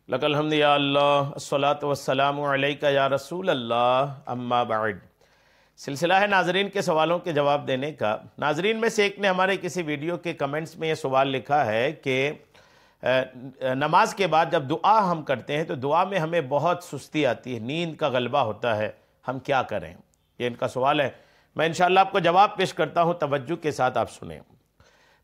لک الحمد یا اللہ الصلاۃ والسلام علیک یا رسول اللہ اما بعد۔ سلسلہ ہے ناظرین کے سوالوں کے جواب دینے کا۔ ناظرین میں سے ایک نے ہمارے کسی ویڈیو کے کمنٹس میں یہ سوال لکھا ہے کہ نماز کے بعد جب دعا ہم کرتے ہیں تو دعا میں ہمیں بہت سستی آتی ہے، نیند کا غلبہ ہوتا ہے، ہم کیا کریں؟ یہ ان کا سوال ہے۔ میں انشاءاللہ آپ کو جواب پیش کرتا ہوں، توجہ کے ساتھ آپ سنیں۔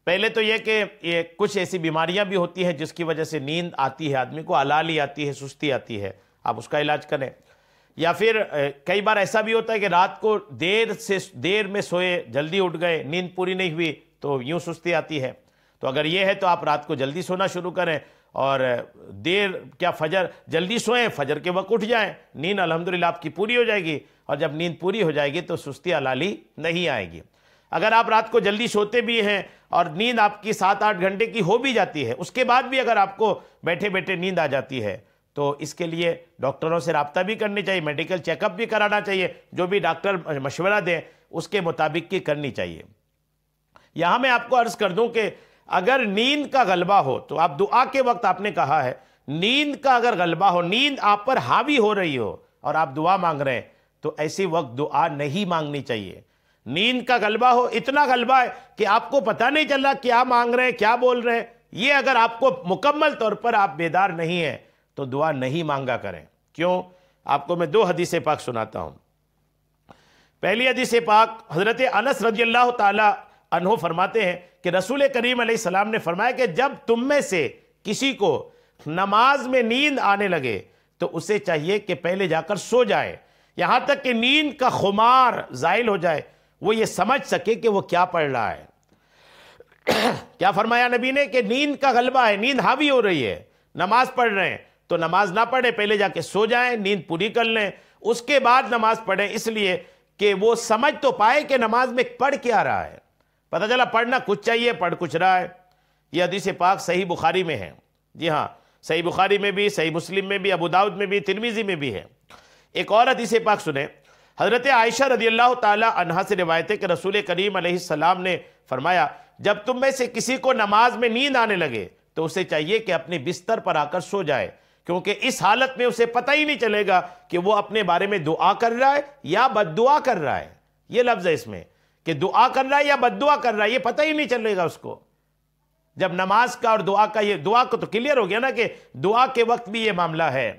پہلے تو یہ کہ یہ کچھ ایسی بیماریاں بھی ہوتی ہیں جس کی وجہ سے نیند آتی ہے، آدمی کو آلالی آتی ہے، سستی آتی ہے، آپ اس کا علاج کریں۔ یا پھر کئی بار ایسا بھی ہوتا ہے کہ رات کو دیر میں سوئے، جلدی اٹھ گئے، نیند پوری نہیں ہوئی تو یوں سستی آتی ہے۔ تو اگر یہ ہے تو آپ رات کو جلدی سونا شروع کریں اور فجر جلدی سوئیں، فجر کے وقت اٹھ جائیں، نیند الحمدللہ آپ کی پوری ہو جائے گی، اور جب نیند پوری ہو جائے گی تو سستی آلالی نہیں آئے گی۔ اگر آپ رات کو جلدی سوتے بھی ہیں اور نیند آپ کی 7-8 گھنٹے کی ہو بھی جاتی ہے، اس کے بعد بھی اگر آپ کو بیٹھے بیٹھے نیند آ جاتی ہے تو اس کے لیے ڈاکٹروں سے رابطہ بھی کرنی چاہیے، میڈیکل چیک اپ بھی کرانا چاہیے، جو بھی ڈاکٹر مشورہ دیں اس کے مطابق کی کرنی چاہیے۔ یہاں میں آپ کو عرض کر دوں کہ اگر نیند کا غلبہ ہو تو آپ دعا کے وقت آپ نے کہا ہے، نیند کا اگر غلبہ ہو، نیند آپ پر حاوی ہو رہی ہو اور آپ دعا مانگ رہے ہیں تو ایسی وقت دعا نہیں مانگنی چاہیے۔ نیند کا غلبہ ہو، اتنا غلبہ ہے کہ آپ کو پتہ نہیں چل رہا کیا مانگ رہے ہیں، کیا بول رہے ہیں، یہ اگر آپ کو مکمل طور پر آپ بیدار نہیں ہیں تو دعا نہیں مانگا کریں۔ کیوں؟ آپ کو میں 2 حدیث پاک سناتا ہوں۔ پہلی حدیث پاک حضرت انس رضی اللہ تعالی عنہ فرماتے ہیں کہ رسول کریم علیہ السلام نے فرمایا کہ جب تم میں سے کسی کو نماز میں نیند آنے لگے تو اسے چاہیے کہ پہلے جا کر سو جائے، یہاں تک کہ نیند کا خمار زائل ہو جائے، وہ یہ سمجھ سکے کہ وہ کیا پڑھ رہا ہے۔ کیا فرمایا نبی نے کہ نیند کا غلبہ ہے، نیند حاوی ہو رہی ہے، نماز پڑھ رہے ہیں تو نماز نہ پڑھیں، پہلے جا کے سو جائیں، نیند پوری کر لیں، اس کے بعد نماز پڑھیں، اس لیے کہ وہ سمجھ تو پائے کہ نماز میں پڑھ کیا رہا ہے۔ پتہ چلا پڑھنا کچھ چاہیے، پڑھ کچھ رہا ہے۔ یہ حدیث پاک صحیح بخاری میں ہے، جی ہاں، صحیح بخاری میں بھی، صحیح مسلم میں بھی، ابو داؤد میں بھی، ترمذی میں بھی ہے۔ ایک اور حدیث پاک سنیں، حضرت عائشہ رضی اللہ تعالی عنہا سے روایت ہے کہ رسول کریم علیہ السلام نے فرمایا جب تم میں سے کسی کو نماز میں نیند آنے لگے تو اسے چاہیے کہ اپنے بستر پر آ کر سو جائے، کیونکہ اس حالت میں اسے پتہ ہی نہیں چلے گا کہ وہ اپنے بارے میں دعا کر رہا ہے یا بد دعا کر رہا ہے۔ یہ لفظ ہے اس میں کہ دعا کر رہا ہے یا بد دعا کر رہا ہے، یہ پتہ ہی نہیں چلے گا اس کو۔ جب نماز کا اور دعا کا، یہ دعا کو تو کلیئر ہو گیا نا کہ دعا کے وقت بھی یہ معاملہ ہے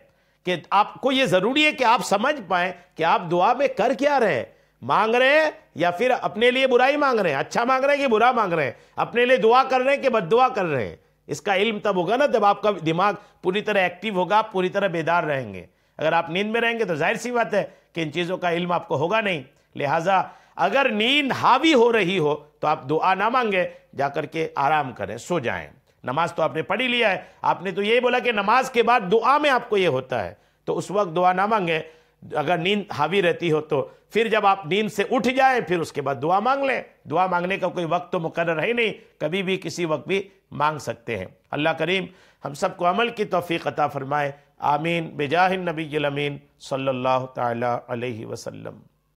کہ آپ کو یہ ضروری ہے کہ آپ سمجھ پائیں کہ آپ دعا میں کر کیا رہے ہیں، مانگ رہے ہیں یا پھر اپنے لیے برائی مانگ رہے ہیں، اچھا مانگ رہے ہیں کہ برا مانگ رہے ہیں، اپنے لیے دعا کر رہے ہیں کہ بد دعا کر رہے ہیں۔ اس کا علم تب ہوگا نا جب آپ کا دماغ پوری طرح ایکٹیو ہوگا، آپ پوری طرح بیدار رہیں گے۔ اگر آپ نیند میں رہیں گے تو ظاہر سی بات ہے کہ ان چیزوں کا علم آپ کو ہوگا نہیں۔ لہٰذا اگر نیند حاوی ہو رہی ہو تو آپ دعا نہ مانگیں، جا کر کے آرام کریں، سو جائیں۔ نماز تو آپ نے پڑھ ہی لیا ہے، آپ نے تو یہی بولا کہ نماز کے بعد دعا میں آپ کو یہ ہوتا ہے، تو اس وقت دعا نہ مانگیں اگر نیند حاوی رہتی ہو تو۔ پھر جب آپ نیند سے اٹھ جائیں پھر اس کے بعد دعا مانگ لیں۔ دعا مانگنے کا کوئی وقت تو مقرر ہے ہی نہیں، کبھی بھی کسی وقت بھی مانگ سکتے ہیں۔ اللہ کریم ہم سب کو عمل کی توفیق عطا فرمائے، آمین، بجاہ النبی الامین صلی اللہ تعالی علیہ وسلم۔